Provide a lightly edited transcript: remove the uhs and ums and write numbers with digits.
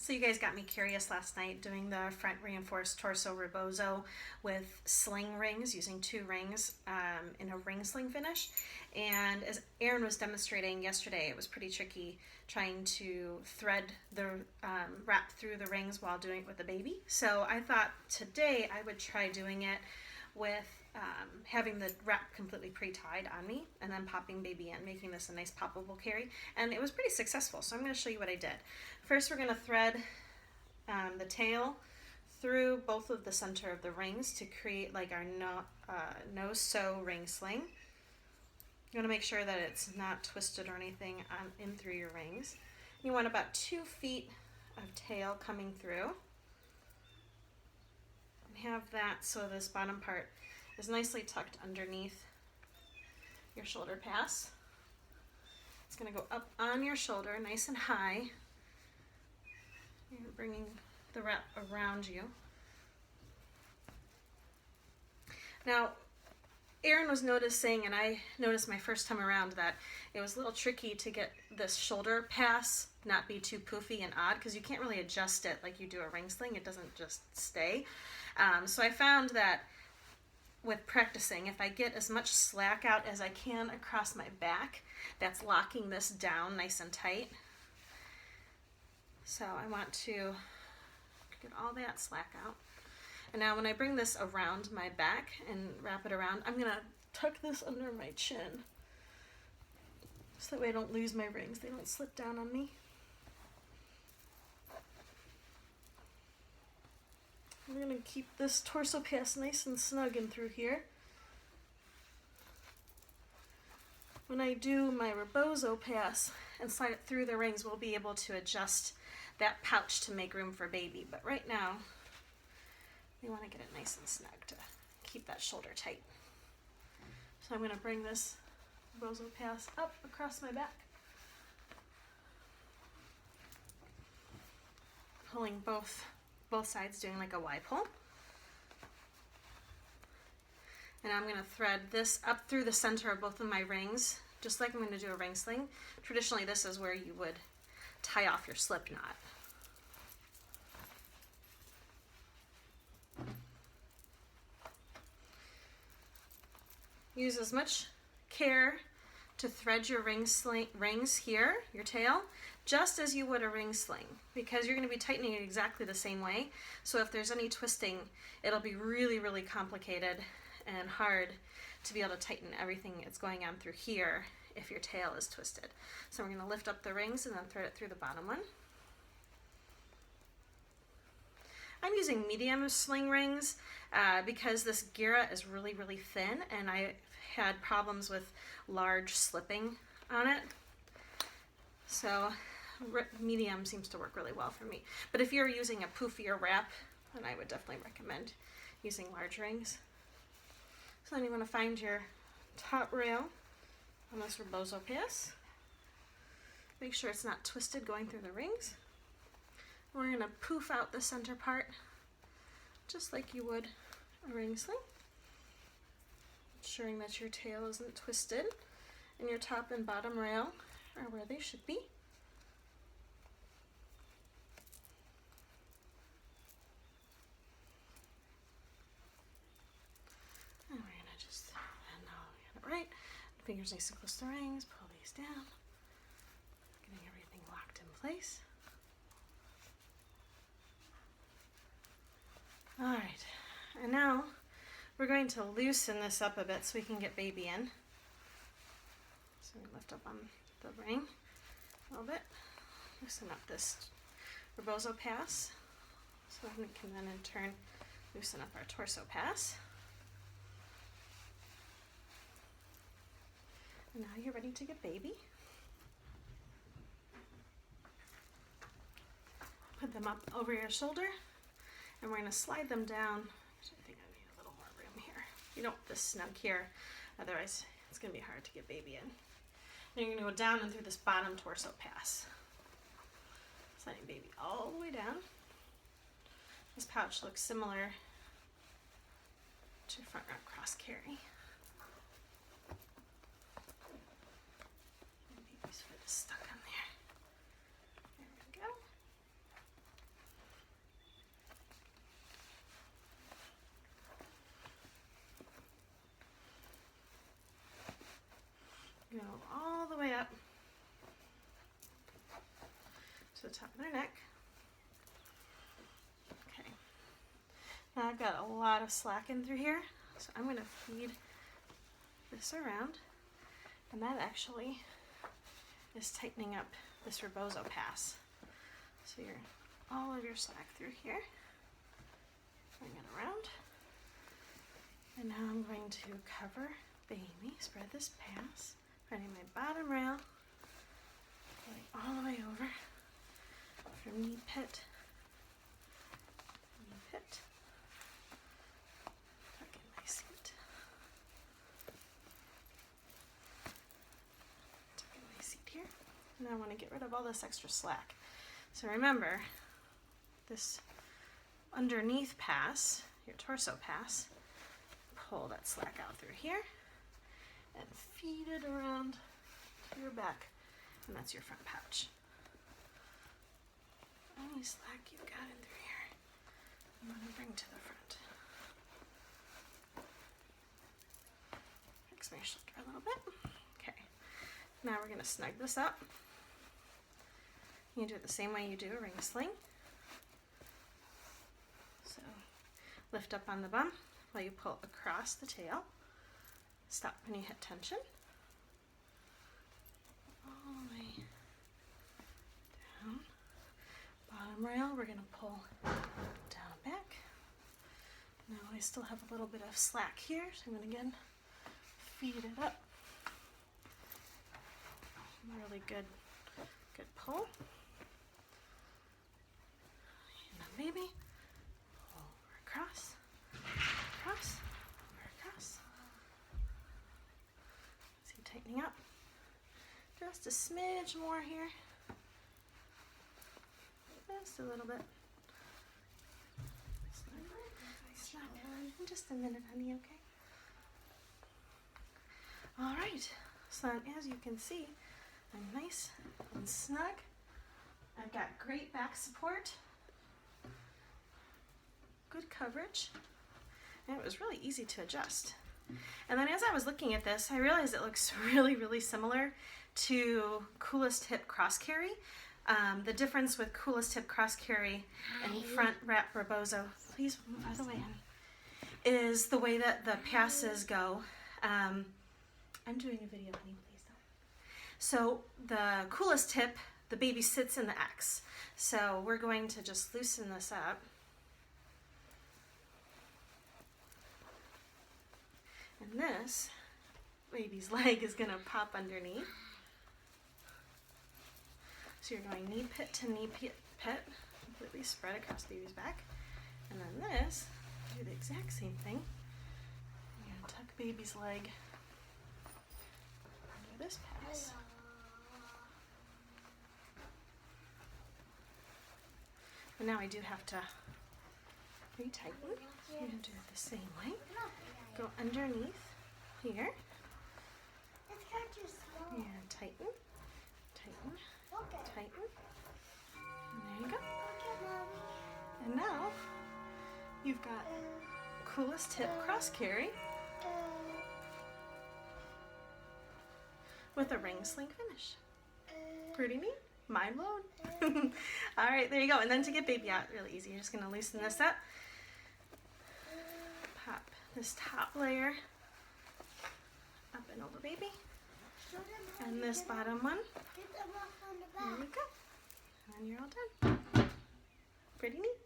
So you guys got me curious last night doing the front reinforced torso rebozo with sling rings, using 2 rings in a ring sling finish. And as Erin was demonstrating yesterday, it was pretty tricky trying to thread the wrap through the rings while doing it with the baby. So I thought today I would try doing it with having the wrap completely pre-tied on me and then popping baby in, making this a nice poppable carry. And it was pretty successful, so I'm going to show you what I did. First, we're going to thread the tail through both of the center of the rings to create like our no-sew ring sling. You want to make sure that it's not twisted or anything in through your rings. You want about 2 feet of tail coming through. And have that so this bottom part is nicely tucked underneath your shoulder pass. It's going to go up on your shoulder nice and high. You're bringing the wrap around you. Now, Erin was noticing, and I noticed my first time around, that it was a little tricky to get this shoulder pass not be too poofy and odd, because you can't really adjust it like you do a ring sling. It doesn't just stay. So I found that with practicing, if I get as much slack out as I can across my back, that's locking this down nice and tight. So I want to get all that slack out. And now when I bring this around my back and wrap it around, I'm going to tuck this under my chin, so that way I don't lose my rings. They don't slip down on me. We're going to keep this torso pass nice and snug in through here. When I do my rebozo pass and slide it through the rings, we'll be able to adjust that pouch to make room for baby. But right now, we want to get it nice and snug to keep that shoulder tight. So I'm going to bring this rebozo pass up across my back, pulling both sides, doing like a Y pull. And I'm going to thread this up through the center of both of my rings, just like I'm going to do a ring sling. Traditionally, this is where you would tie off your slip knot. Use as much care to thread your rings here, your tail, just as you would a ring sling, because you're going to be tightening it exactly the same way. So if there's any twisting, it'll be really, really complicated and hard to be able to tighten everything that's going on through here if your tail is twisted. So we're going to lift up the rings and then thread it through the bottom one. I'm using medium sling rings because this gira is really, really thin, and I had problems with large slipping on it. So medium seems to work really well for me. But if you're using a poofier wrap, then I would definitely recommend using large rings. So then you want to find your top rail on this rebozo pass. Make sure it's not twisted going through the rings. We're going to poof out the center part just like you would a ring sling, ensuring that your tail isn't twisted and your top and bottom rail are where they should be. And we're going to just, and now we got it right. Fingers nice and close to the rings, pull these down, getting everything locked in place. All right, and now we're going to loosen this up a bit so we can get baby in. So we lift up on the ring a little bit, loosen up this rebozo pass, so we can then in turn loosen up our torso pass. And now you're ready to get baby. Put them up over your shoulder, and we're going to slide them down. I think I need a little more room here. You don't want this snug here, otherwise it's going to be hard to get baby in. Then you're going to go down and through this bottom torso pass, sliding baby all the way down. This pouch looks similar to front rock cross carry. Baby's foot is stuck on there. There we go. to the top of their neck. Okay. Now I've got a lot of slack in through here, so I'm going to feed this around, and that actually is tightening up this rebozo pass. So you're all of your slack through here. Bring it around. And now I'm going to cover baby, spread this pass, running my bottom rail, going all the way over from knee pit, tuck in my seat, tuck in my seat here. And I want to get rid of all this extra slack. So remember, this underneath pass, your torso pass, pull that slack out through here and feed it around to your back, and that's your front pouch. Any slack you've got in through here, I'm going to bring to the front. Fix my shoulder a little bit. Okay, now we're going to snug this up. You do it the same way you do a ring sling. So lift up on the bum while you pull across the tail. Stop when you hit tension. All the way down. Bottom rail, we're going to pull down back. Now I still have a little bit of slack here, so I'm going to again feed it up. Really good pull. And then baby, over across, across, over across. See, tightening up. Just a smidge more here. Just a little bit. Snug. In just a minute, honey, okay? All right, so as you can see, I'm nice and snug. I've got great back support, good coverage, and it was really easy to adjust. And then as I was looking at this, I realized it looks really, really similar to Coolest Hip Cross Carry. The difference with Coolest Hip Cross Carry and front wrap rebozo, please move out of the way, honey, is the way that the passes go. I'm doing a video, honey, please don't. So the Coolest Hip, the baby sits in the X. So we're going to just loosen this up. And this baby's leg is going to pop underneath. So you're going knee pit to knee pit, completely spread across baby's back. And then this, do the exact same thing. You're going to tuck baby's leg under this pass. And now I do have to retighten. I'm going to do it the same way. Go underneath here. And tighten, tighten, tighten. And there you go. And now you've got Coolest Hip Cross Carry with a ring sling finish. Pretty neat. Mind blown. All right, there you go. And then to get baby out, really easy. You're just going to loosen this up. Pop this top layer up and over baby. And this bottom one. There you go. And then you're all done. Pretty neat.